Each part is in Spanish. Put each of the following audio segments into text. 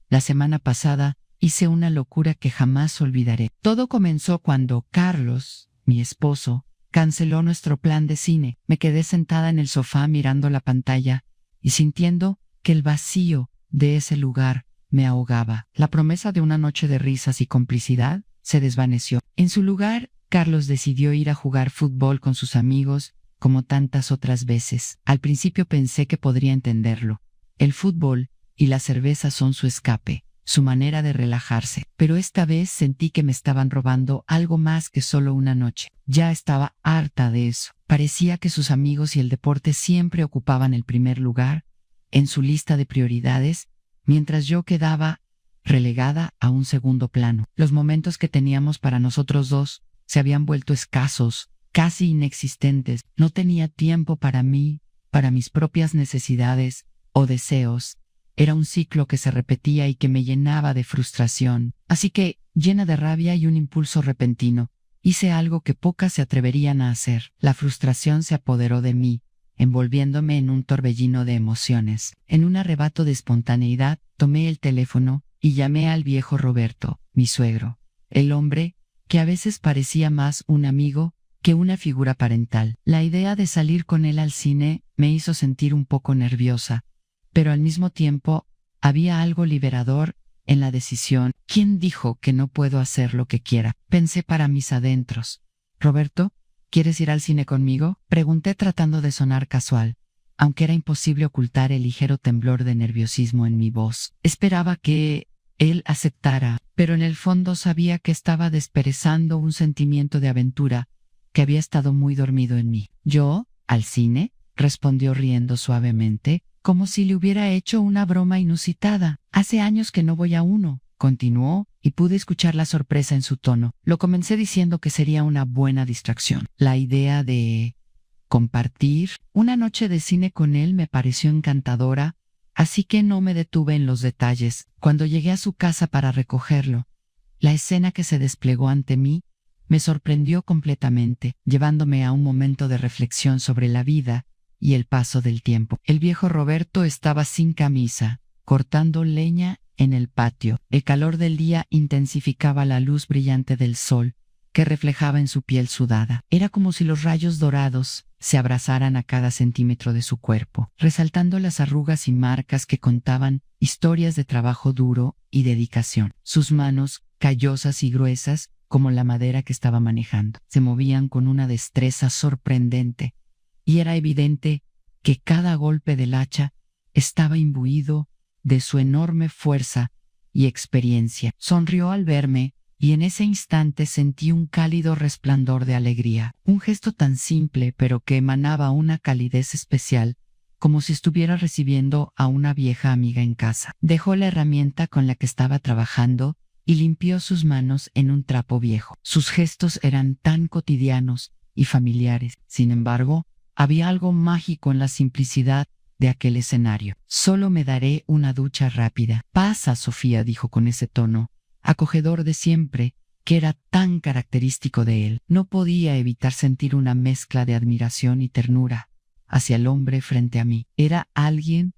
La semana pasada hice una locura que jamás olvidaré. Todo comenzó cuando Carlos, mi esposo, canceló nuestro plan de cine. Me quedé sentada en el sofá mirando la pantalla y sintiendo que el vacío de ese lugar me ahogaba. La promesa de una noche de risas y complicidad se desvaneció. En su lugar, Carlos decidió ir a jugar fútbol con sus amigos, como tantas otras veces. Al principio pensé que podría entenderlo. El fútbol y la cerveza son su escape, su manera de relajarse. Pero esta vez sentí que me estaban robando algo más que solo una noche. Ya estaba harta de eso. Parecía que sus amigos y el deporte siempre ocupaban el primer lugar en su lista de prioridades, mientras yo quedaba relegada a un segundo plano. Los momentos que teníamos para nosotros dos se habían vuelto escasos, casi inexistentes. No tenía tiempo para mí, para mis propias necesidades o deseos. Era un ciclo que se repetía y que me llenaba de frustración. Así que, llena de rabia y un impulso repentino, hice algo que pocas se atreverían a hacer. La frustración se apoderó de mí, envolviéndome en un torbellino de emociones. En un arrebato de espontaneidad, tomé el teléfono y llamé al viejo Roberto, mi suegro, el hombre que a veces parecía más un amigo que una figura parental. La idea de salir con él al cine me hizo sentir un poco nerviosa, pero al mismo tiempo había algo liberador en la decisión. ¿Quién dijo que no puedo hacer lo que quiera? Pensé para mis adentros. Roberto, ¿quieres ir al cine conmigo? Pregunté tratando de sonar casual, aunque era imposible ocultar el ligero temblor de nerviosismo en mi voz. Esperaba que él aceptara, pero en el fondo sabía que estaba desperezando un sentimiento de aventura que había estado muy dormido en mí. ¿Yo? ¿Al cine? Respondió riendo suavemente, como si le hubiera hecho una broma inusitada. Hace años que no voy a uno, continuó, y pude escuchar la sorpresa en su tono. Lo comencé diciendo que sería una buena distracción. La idea de compartir una noche de cine con él me pareció encantadora, así que no me detuve en los detalles. Cuando llegué a su casa para recogerlo, la escena que se desplegó ante mí me sorprendió completamente, llevándome a un momento de reflexión sobre la vida y el paso del tiempo. El viejo Roberto estaba sin camisa, cortando leña en el patio. El calor del día intensificaba la luz brillante del sol que reflejaba en su piel sudada. Era como si los rayos dorados se abrazaran a cada centímetro de su cuerpo, resaltando las arrugas y marcas que contaban historias de trabajo duro y dedicación. Sus manos, callosas y gruesas, como la madera que estaba manejando, se movían con una destreza sorprendente, y era evidente que cada golpe del hacha estaba imbuido de su enorme fuerza y experiencia. Sonrió al verme, y en ese instante sentí un cálido resplandor de alegría, un gesto tan simple pero que emanaba una calidez especial, como si estuviera recibiendo a una vieja amiga en casa. Dejó la herramienta con la que estaba trabajando y limpió sus manos en un trapo viejo. Sus gestos eran tan cotidianos y familiares. Sin embargo, había algo mágico en la simplicidad de aquel escenario. Solo me daré una ducha rápida. Pasa, Sofía, dijo con ese tono acogedor de siempre, que era tan característico de él. No podía evitar sentir una mezcla de admiración y ternura hacia el hombre frente a mí. Era alguien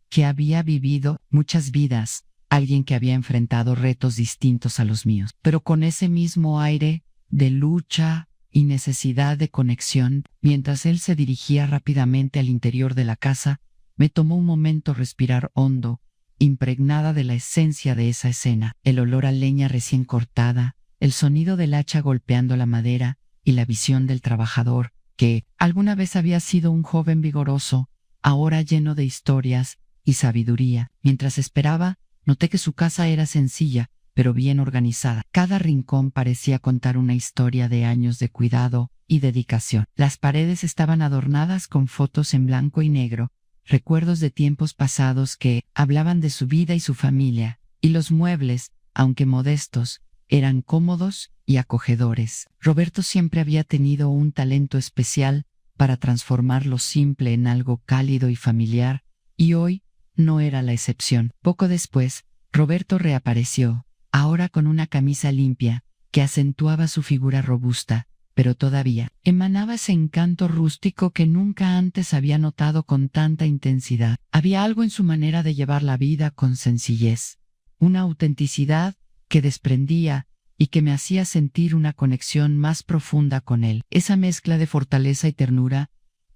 que había vivido muchas vidas, alguien que había enfrentado retos distintos a los míos, pero con ese mismo aire de lucha y necesidad de conexión. Mientras él se dirigía rápidamente al interior de la casa, me tomó un momento respirar hondo, impregnada de la esencia de esa escena, el olor a leña recién cortada, el sonido del hacha golpeando la madera y la visión del trabajador, que alguna vez había sido un joven vigoroso, ahora lleno de historias y sabiduría. Mientras esperaba, noté que su casa era sencilla, pero bien organizada. Cada rincón parecía contar una historia de años de cuidado y dedicación. Las paredes estaban adornadas con fotos en blanco y negro, recuerdos de tiempos pasados que hablaban de su vida y su familia, y los muebles, aunque modestos, eran cómodos y acogedores. Roberto siempre había tenido un talento especial para transformar lo simple en algo cálido y familiar, y hoy no era la excepción. Poco después, Roberto reapareció, ahora con una camisa limpia, que acentuaba su figura robusta, pero todavía emanaba ese encanto rústico que nunca antes había notado con tanta intensidad. Había algo en su manera de llevar la vida con sencillez, una autenticidad que desprendía y que me hacía sentir una conexión más profunda con él. Esa mezcla de fortaleza y ternura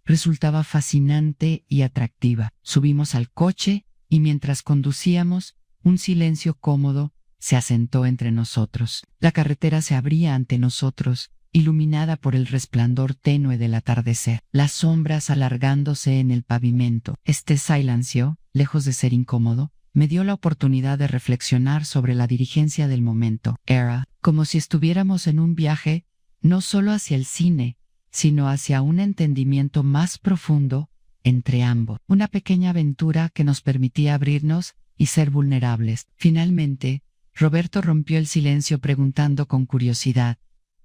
resultaba fascinante y atractiva. Subimos al coche y mientras conducíamos, un silencio cómodo se asentó entre nosotros. La carretera se abría ante nosotros, iluminada por el resplandor tenue del atardecer, las sombras alargándose en el pavimento. Este silencio, lejos de ser incómodo, me dio la oportunidad de reflexionar sobre la dirigencia del momento. Era como si estuviéramos en un viaje no solo hacia el cine, sino hacia un entendimiento más profundo entre ambos. Una pequeña aventura que nos permitía abrirnos y ser vulnerables. Finalmente, Roberto rompió el silencio preguntando con curiosidad: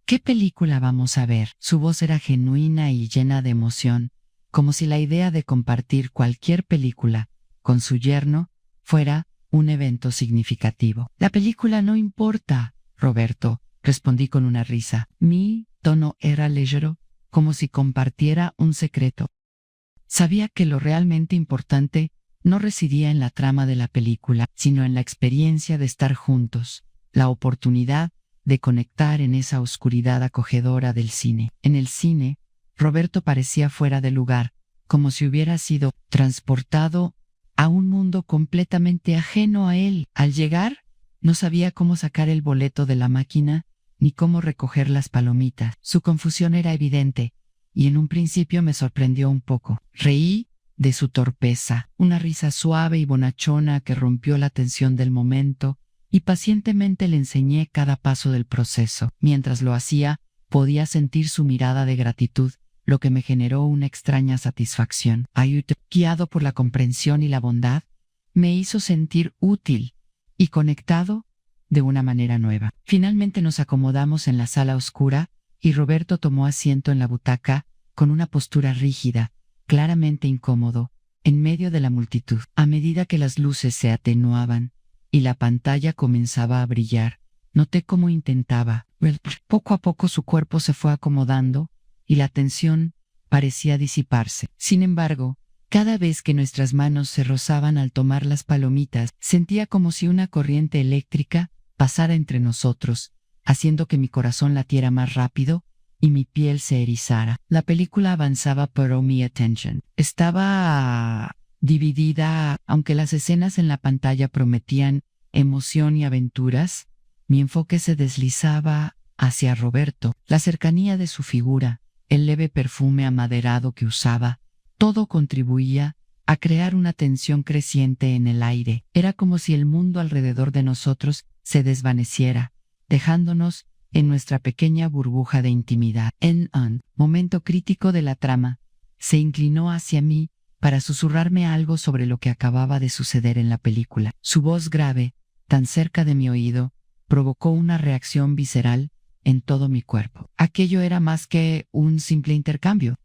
¿qué película vamos a ver? Su voz era genuina y llena de emoción, como si la idea de compartir cualquier película con su yerno fuera un evento significativo. La película no importa, Roberto, respondí con una risa. Mi tono era ligero, como si compartiera un secreto. Sabía que lo realmente importante no residía en la trama de la película, sino en la experiencia de estar juntos, la oportunidad de conectar en esa oscuridad acogedora del cine. En el cine, Roberto parecía fuera de lugar, como si hubiera sido transportado a un mundo completamente ajeno a él. Al llegar, no sabía cómo sacar el boleto de la máquina ni cómo recoger las palomitas. Su confusión era evidente, y en un principio me sorprendió un poco. Reí de su torpeza, una risa suave y bonachona que rompió la tensión del momento, y pacientemente le enseñé cada paso del proceso. Mientras lo hacía, podía sentir su mirada de gratitud, lo que me generó una extraña satisfacción. Guiado por la comprensión y la bondad, me hizo sentir útil y conectado de una manera nueva. Finalmente nos acomodamos en la sala oscura y Roberto tomó asiento en la butaca con una postura rígida, claramente incómodo, en medio de la multitud. A medida que las luces se atenuaban y la pantalla comenzaba a brillar, noté cómo intentaba. Poco a poco su cuerpo se fue acomodando y la tensión parecía disiparse. Sin embargo, cada vez que nuestras manos se rozaban al tomar las palomitas, sentía como si una corriente eléctrica pasara entre nosotros, haciendo que mi corazón latiera más rápido y mi piel se erizara. La película avanzaba, pero mi atención estaba dividida. Aunque las escenas en la pantalla prometían emoción y aventuras, mi enfoque se deslizaba hacia Roberto. La cercanía de su figura, el leve perfume amaderado que usaba, todo contribuía a crear una tensión creciente en el aire. Era como si el mundo alrededor de nosotros se desvaneciera, dejándonos en nuestra pequeña burbuja de intimidad. En un momento crítico de la trama, se inclinó hacia mí para susurrarme algo sobre lo que acababa de suceder en la película. Su voz grave, tan cerca de mi oído, provocó una reacción visceral en todo mi cuerpo. Aquello era más que un simple intercambio.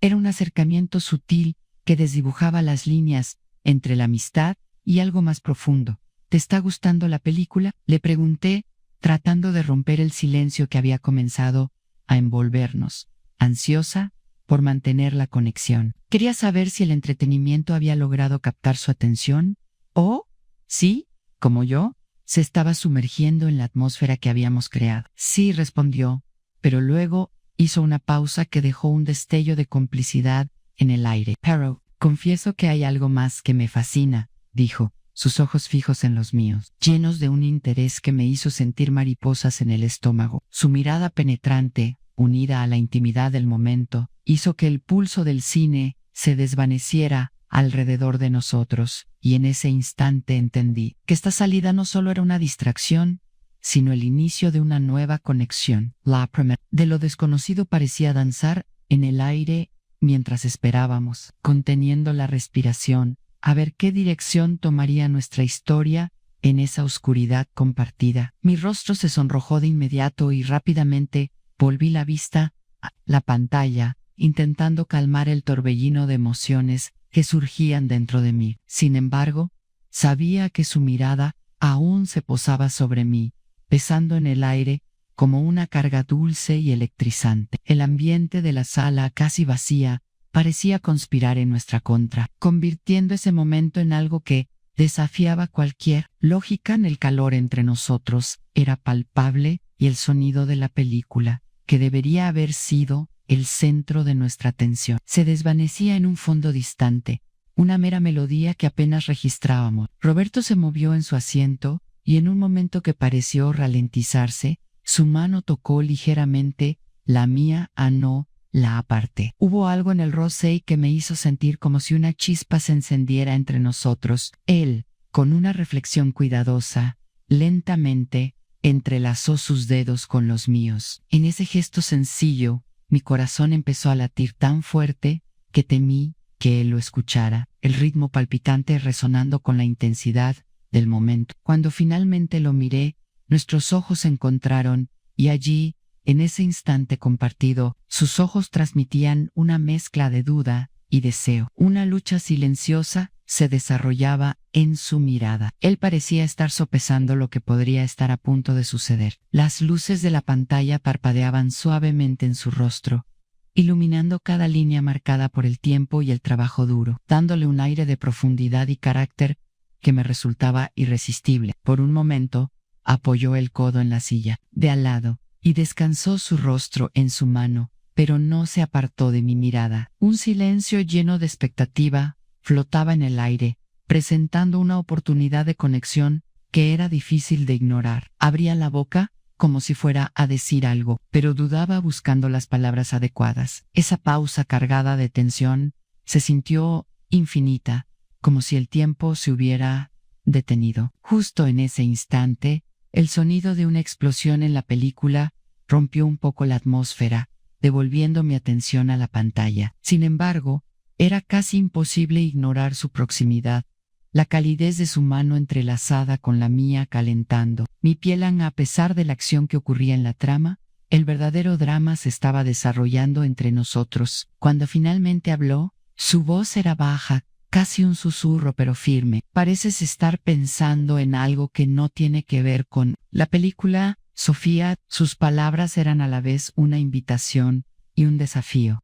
Era un acercamiento sutil que desdibujaba las líneas entre la amistad y algo más profundo. ¿Te está gustando la película?, le pregunté, tratando de romper el silencio que había comenzado a envolvernos, ansiosa por mantener la conexión. Quería saber si el entretenimiento había logrado captar su atención o, sí, como yo, se estaba sumergiendo en la atmósfera que habíamos creado. Sí, respondió, pero luego hizo una pausa que dejó un destello de complicidad en el aire. Pero, confieso que hay algo más que me fascina, dijo, sus ojos fijos en los míos, llenos de un interés que me hizo sentir mariposas en el estómago. Su mirada penetrante, unida a la intimidad del momento, hizo que el pulso del cine se desvaneciera alrededor de nosotros, y en ese instante entendí que esta salida no solo era una distracción, sino el inicio de una nueva conexión. La primera de lo desconocido parecía danzar en el aire mientras esperábamos, conteniendo la respiración, a ver qué dirección tomaría nuestra historia en esa oscuridad compartida. Mi rostro se sonrojó de inmediato y rápidamente volví la vista a la pantalla, intentando calmar el torbellino de emociones que surgían dentro de mí. Sin embargo, sabía que su mirada aún se posaba sobre mí, pesando en el aire como una carga dulce y electrizante. El ambiente de la sala, casi vacía, parecía conspirar en nuestra contra, convirtiendo ese momento en algo que desafiaba cualquier lógica. En el calor entre nosotros era palpable y el sonido de la película, que debería haber sido el centro de nuestra atención, se desvanecía en un fondo distante, una mera melodía que apenas registrábamos. Roberto se movió en su asiento y en un momento que pareció ralentizarse, su mano tocó ligeramente la mía. No la aparté. Hubo algo en el roce que me hizo sentir como si una chispa se encendiera entre nosotros. Él, con una reflexión cuidadosa, lentamente, entrelazó sus dedos con los míos. En ese gesto sencillo, mi corazón empezó a latir tan fuerte que temí que él lo escuchara, el ritmo palpitante resonando con la intensidad del momento. Cuando finalmente lo miré, nuestros ojos se encontraron y allí, en ese instante compartido, sus ojos transmitían una mezcla de duda y deseo. Una lucha silenciosa se desarrollaba en su mirada. Él parecía estar sopesando lo que podría estar a punto de suceder. Las luces de la pantalla parpadeaban suavemente en su rostro, iluminando cada línea marcada por el tiempo y el trabajo duro, dándole un aire de profundidad y carácter que me resultaba irresistible. Por un momento, apoyó el codo en la silla de al lado y descansó su rostro en su mano, pero no se apartó de mi mirada. Un silencio lleno de expectativa flotaba en el aire, presentando una oportunidad de conexión que era difícil de ignorar. Abría la boca como si fuera a decir algo, pero dudaba buscando las palabras adecuadas. Esa pausa cargada de tensión se sintió infinita, como si el tiempo se hubiera detenido. Justo en ese instante, el sonido de una explosión en la película rompió un poco la atmósfera, devolviendo mi atención a la pantalla. Sin embargo, era casi imposible ignorar su proximidad, la calidez de su mano entrelazada con la mía calentando mi piel. A pesar de la acción que ocurría en la trama, el verdadero drama se estaba desarrollando entre nosotros. Cuando finalmente habló, su voz era baja, casi un susurro pero firme. Pareces estar pensando en algo que no tiene que ver con la película, Sofía. Sus palabras eran a la vez una invitación y un desafío.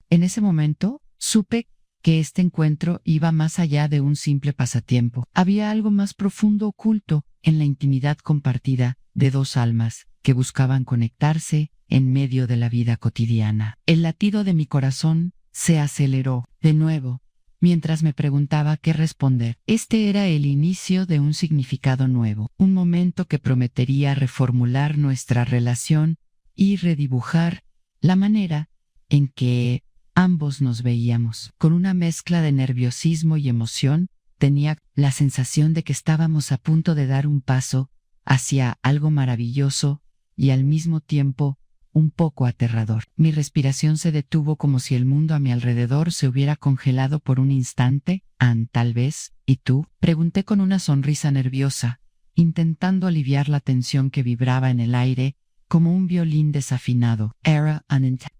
En ese momento, supe que este encuentro iba más allá de un simple pasatiempo. Había algo más profundo oculto en la intimidad compartida de dos almas que buscaban conectarse en medio de la vida cotidiana. El latido de mi corazón se aceleró de nuevo mientras me preguntaba qué responder. Este era el inicio de un significado nuevo, un momento que prometería reformular nuestra relación y redibujar la manera en que ambos nos veíamos. Con una mezcla de nerviosismo y emoción, tenía la sensación de que estábamos a punto de dar un paso hacia algo maravilloso y al mismo tiempo un poco aterrador. Mi respiración se detuvo como si el mundo a mi alrededor se hubiera congelado por un instante. Tal vez. ¿Y tú? Pregunté con una sonrisa nerviosa, intentando aliviar la tensión que vibraba en el aire como un violín desafinado. Era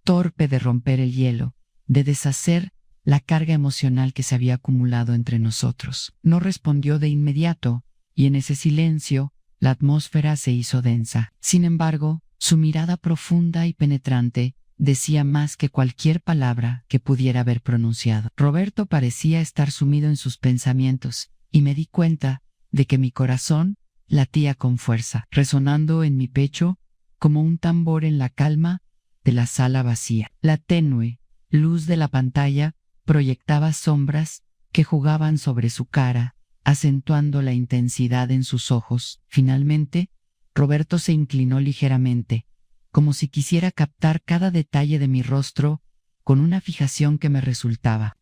torpe de romper el hielo, de deshacer la carga emocional que se había acumulado entre nosotros. No respondió de inmediato, y en ese silencio, la atmósfera se hizo densa. Sin embargo, su mirada profunda y penetrante decía más que cualquier palabra que pudiera haber pronunciado. Roberto parecía estar sumido en sus pensamientos, y me di cuenta de que mi corazón latía con fuerza, resonando en mi pecho como un tambor en la calma de la sala vacía. La tenue luz de la pantalla proyectaba sombras que jugaban sobre su cara, acentuando la intensidad en sus ojos. Finalmente, Roberto se inclinó ligeramente, como si quisiera captar cada detalle de mi rostro con una fijación que me resultaba.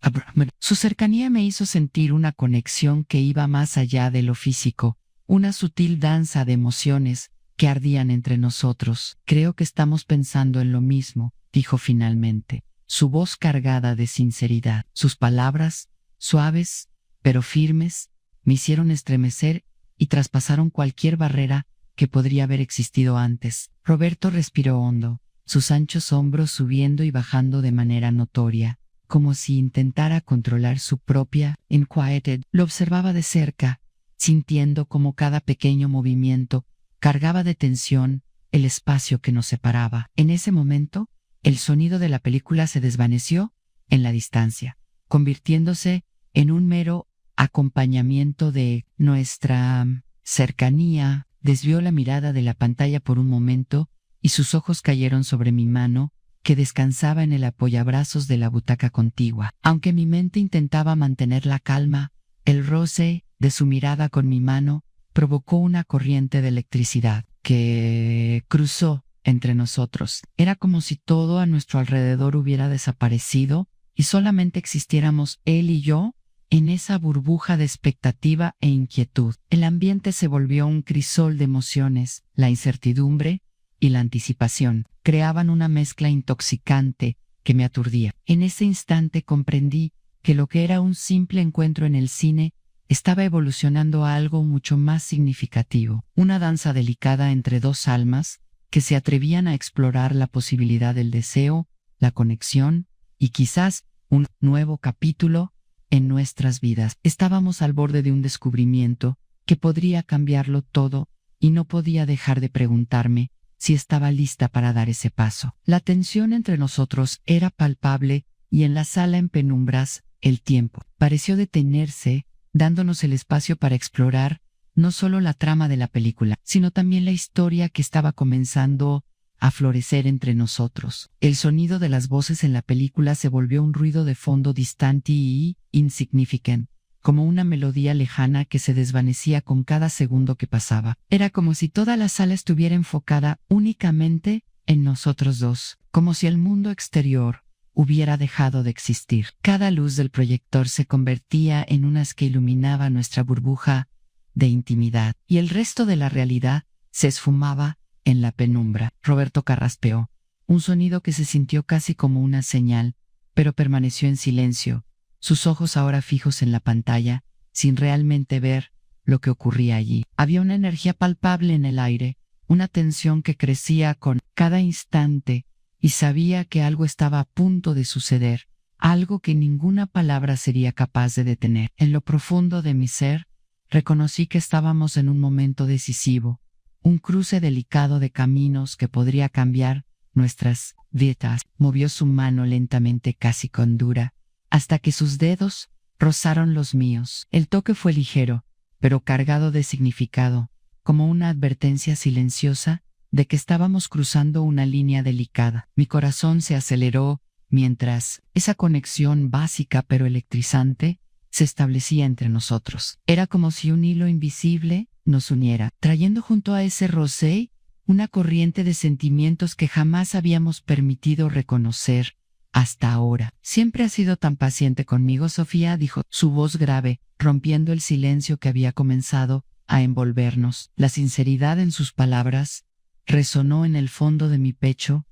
Su cercanía me hizo sentir una conexión que iba más allá de lo físico, una sutil danza de emociones que ardían entre nosotros. Creo que estamos pensando en lo mismo, dijo finalmente, su voz cargada de sinceridad. Sus palabras, suaves pero firmes, me hicieron estremecer y traspasaron cualquier barrera que podría haber existido antes. Roberto respiró hondo, sus anchos hombros subiendo y bajando de manera notoria, como si intentara controlar su propia inquietud. Lo observaba de cerca, sintiendo como cada pequeño movimiento cargaba de tensión el espacio que nos separaba. En ese momento, el sonido de la película se desvaneció en la distancia, convirtiéndose en un mero acompañamiento de nuestra cercanía, desvió la mirada de la pantalla por un momento y sus ojos cayeron sobre mi mano, que descansaba en el apoyabrazos de la butaca contigua. Aunque mi mente intentaba mantener la calma, el roce de su mirada con mi mano provocó una corriente de electricidad que cruzó entre nosotros. Era como si todo a nuestro alrededor hubiera desaparecido y solamente existiéramos él y yo en esa burbuja de expectativa e inquietud. El ambiente se volvió un crisol de emociones, la incertidumbre y la anticipación creaban una mezcla intoxicante que me aturdía. En ese instante comprendí que lo que era un simple encuentro en el cine estaba evolucionando a algo mucho más significativo, una danza delicada entre dos almas que se atrevían a explorar la posibilidad del deseo, la conexión y quizás un nuevo capítulo en nuestras vidas. Estábamos al borde de un descubrimiento que podría cambiarlo todo y no podía dejar de preguntarme si estaba lista para dar ese paso. La tensión entre nosotros era palpable y en la sala en penumbras el tiempo pareció detenerse, dándonos el espacio para explorar no solo la trama de la película, sino también la historia que estaba comenzando a florecer entre nosotros. El sonido de las voces en la película se volvió un ruido de fondo distante y insignificante, como una melodía lejana que se desvanecía con cada segundo que pasaba. Era como si toda la sala estuviera enfocada únicamente en nosotros dos, como si el mundo exterior hubiera dejado de existir. Cada luz del proyector se convertía en unas que iluminaba nuestra burbuja de intimidad, y el resto de la realidad se esfumaba en la penumbra. Roberto carraspeó, un sonido que se sintió casi como una señal, pero permaneció en silencio, sus ojos ahora fijos en la pantalla, sin realmente ver lo que ocurría allí. Había una energía palpable en el aire, una tensión que crecía con cada instante, y sabía que algo estaba a punto de suceder, algo que ninguna palabra sería capaz de detener. En lo profundo de mi ser, reconocí que estábamos en un momento decisivo, un cruce delicado de caminos que podría cambiar nuestras vidas. Movió su mano lentamente, casi con dura, hasta que sus dedos rozaron los míos. El toque fue ligero, pero cargado de significado, como una advertencia silenciosa de que estábamos cruzando una línea delicada. Mi corazón se aceleró mientras esa conexión básica pero electrizante se establecía entre nosotros. Era como si un hilo invisible nos uniera, trayendo junto a ese roce una corriente de sentimientos que jamás habíamos permitido reconocer hasta ahora. Siempre has sido tan paciente conmigo, Sofía, dijo, su voz grave, rompiendo el silencio que había comenzado a envolvernos. La sinceridad en sus palabras resonó en el fondo de mi pecho,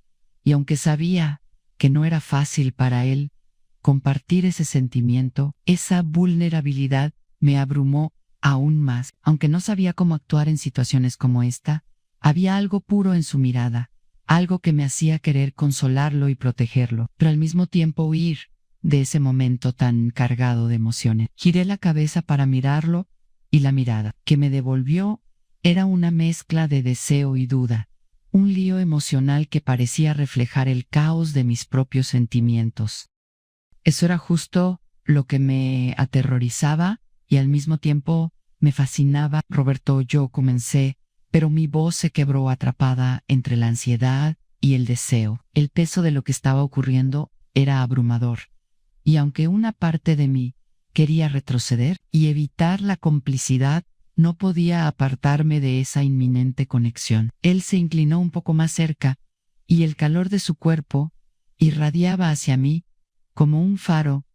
y aunque sabía que no era fácil para él compartir ese sentimiento, esa vulnerabilidad me abrumó aún más. Aunque no sabía cómo actuar en situaciones como esta, había algo puro en su mirada, algo que me hacía querer consolarlo y protegerlo, pero al mismo tiempo huir de ese momento tan cargado de emociones. Giré la cabeza para mirarlo, y la mirada que me devolvió era una mezcla de deseo y duda, un lío emocional que parecía reflejar el caos de mis propios sentimientos. Eso era justo lo que me aterrorizaba y al mismo tiempo me fascinaba. Roberto, yo comencé, pero mi voz se quebró atrapada entre la ansiedad y el deseo. El peso de lo que estaba ocurriendo era abrumador, y aunque una parte de mí quería retroceder y evitar la complicidad, no podía apartarme de esa inminente conexión. Él se inclinó un poco más cerca, y el calor de su cuerpo irradiaba hacia mí como un faro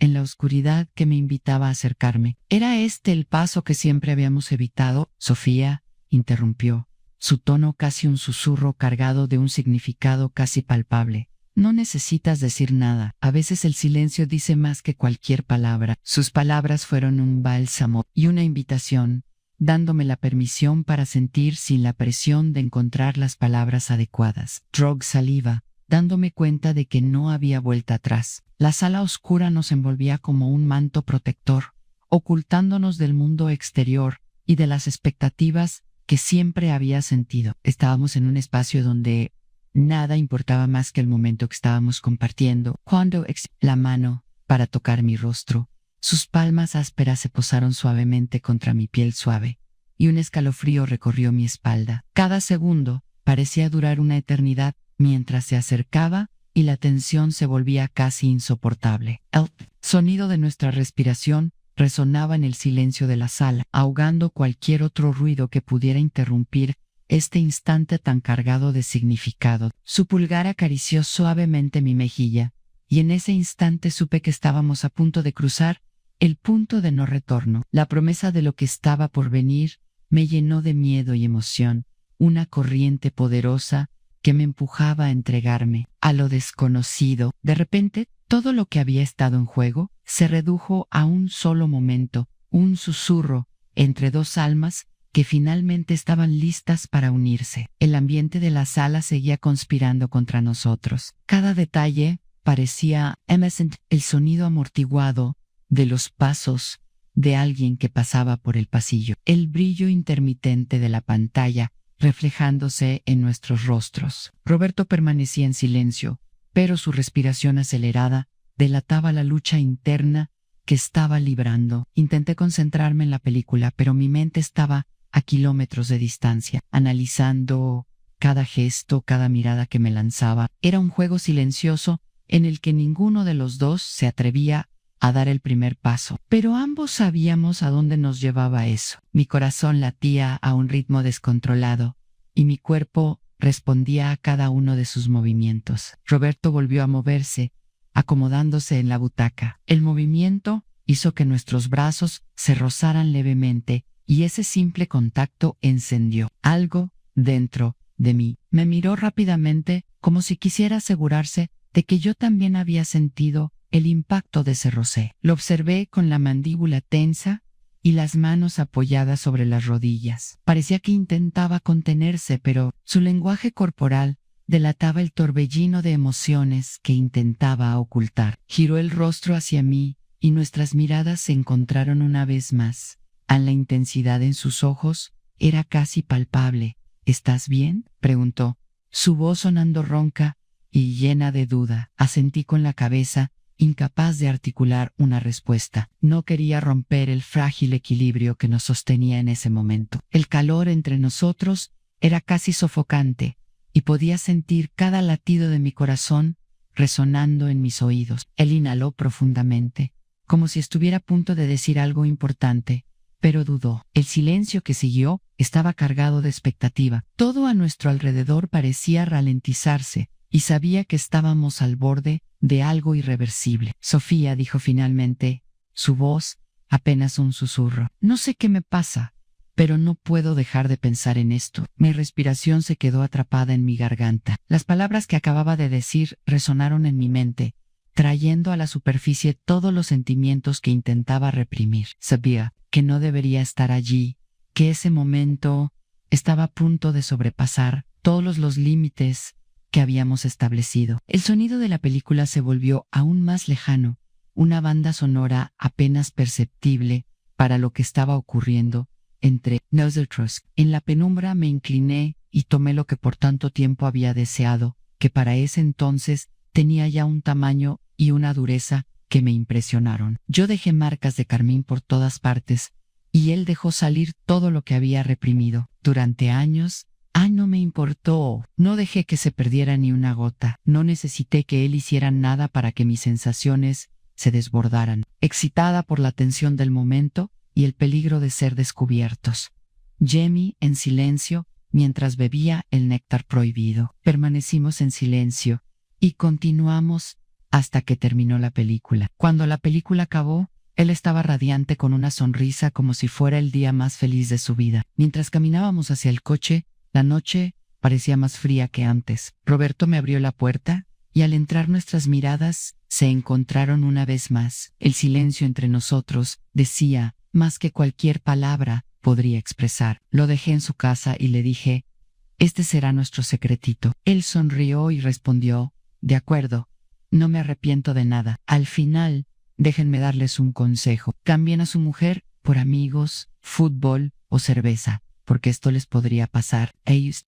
en la oscuridad que me invitaba a acercarme. ¿Era este el paso que siempre habíamos evitado? Sofía interrumpió, su tono casi un susurro cargado de un significado casi palpable. No necesitas decir nada. A veces el silencio dice más que cualquier palabra. Sus palabras fueron un bálsamo y una invitación, dándome la permisión para sentir sin la presión de encontrar las palabras adecuadas. Drog saliva, dándome cuenta de que no había vuelta atrás. La sala oscura nos envolvía como un manto protector, ocultándonos del mundo exterior y de las expectativas que siempre había sentido. Estábamos en un espacio donde nada importaba más que el momento que estábamos compartiendo. Cuando la mano para tocar mi rostro, Sus palmas ásperas se posaron suavemente contra mi piel suave, y un escalofrío recorrió mi espalda. Cada segundo parecía durar una eternidad mientras se acercaba y la tensión se volvía casi insoportable. El sonido de nuestra respiración resonaba en el silencio de la sala, ahogando cualquier otro ruido que pudiera interrumpir este instante tan cargado de significado. Su pulgar acarició suavemente mi mejilla, y en ese instante supe que estábamos a punto de cruzar el punto de no retorno. La promesa de lo que estaba por venir me llenó de miedo y emoción, una corriente poderosa que me empujaba a entregarme a lo desconocido. De repente, todo lo que había estado en juego se redujo a un solo momento, un susurro entre dos almas que finalmente estaban listas para unirse. El ambiente de la sala seguía conspirando contra nosotros. Cada detalle parecía evanescente, el sonido amortiguado de los pasos de alguien que pasaba por el pasillo, el brillo intermitente de la pantalla reflejándose en nuestros rostros. Roberto permanecía en silencio, pero su respiración acelerada delataba la lucha interna que estaba librando. Intenté concentrarme en la película, pero mi mente estaba a kilómetros de distancia, analizando cada gesto, cada mirada que me lanzaba. Era un juego silencioso en el que ninguno de los dos se atrevía a dar el primer paso, pero ambos sabíamos a dónde nos llevaba eso. Mi corazón latía a un ritmo descontrolado y mi cuerpo respondía a cada uno de sus movimientos. Roberto volvió a moverse, acomodándose en la butaca. El movimiento hizo que nuestros brazos se rozaran levemente y ese simple contacto encendió algo dentro de mí. Me miró rápidamente como si quisiera asegurarse de que yo también había sentido el impacto de ese roce. Lo observé con la mandíbula tensa y las manos apoyadas sobre las rodillas. Parecía que intentaba contenerse, pero su lenguaje corporal delataba el torbellino de emociones que intentaba ocultar. Giró el rostro hacia mí y nuestras miradas se encontraron una vez más. La intensidad en sus ojos era casi palpable. ¿Estás bien?, preguntó, su voz sonando ronca y llena de duda. Asentí con la cabeza, incapaz de articular una respuesta. No quería romper el frágil equilibrio que nos sostenía en ese momento. El calor entre nosotros era casi sofocante y podía sentir cada latido de mi corazón resonando en mis oídos. Él inhaló profundamente, como si estuviera a punto de decir algo importante, pero dudó. El silencio que siguió estaba cargado de expectativa. Todo a nuestro alrededor parecía ralentizarse y sabía que estábamos al borde de algo irreversible. Sofía, dijo finalmente, su voz apenas un susurro. No sé qué me pasa, pero no puedo dejar de pensar en esto. Mi respiración se quedó atrapada en mi garganta. Las palabras que acababa de decir resonaron en mi mente, trayendo a la superficie todos los sentimientos que intentaba reprimir. Sabía que no debería estar allí, que ese momento estaba a punto de sobrepasar todos los límites que habíamos establecido. El sonido de la película se volvió aún más lejano, una banda sonora apenas perceptible para lo que estaba ocurriendo entre nosotros. En la penumbra me incliné y tomé lo que por tanto tiempo había deseado, que para ese entonces tenía ya un tamaño y una dureza que me impresionaron. Yo dejé marcas de carmín por todas partes, y él dejó salir todo lo que había reprimido. Durante años, no me importó. No dejé que se perdiera ni una gota. No necesité que él hiciera nada para que mis sensaciones se desbordaran. Excitada por la tensión del momento y el peligro de ser descubiertos, gemí en silencio mientras bebía el néctar prohibido. Permanecimos en silencio y continuamos hasta que terminó la película. Cuando la película acabó, él estaba radiante con una sonrisa como si fuera el día más feliz de su vida. Mientras caminábamos hacia el coche, la noche parecía más fría que antes. Roberto me abrió la puerta y al entrar nuestras miradas se encontraron una vez más. El silencio entre nosotros decía más que cualquier palabra podría expresar. Lo dejé en su casa y le dije, este será nuestro secretito. Él sonrió y respondió, de acuerdo, no me arrepiento de nada. Al final, déjenme darles un consejo. Cambien a su mujer por amigos, fútbol o cerveza, porque esto les podría pasar. Ellos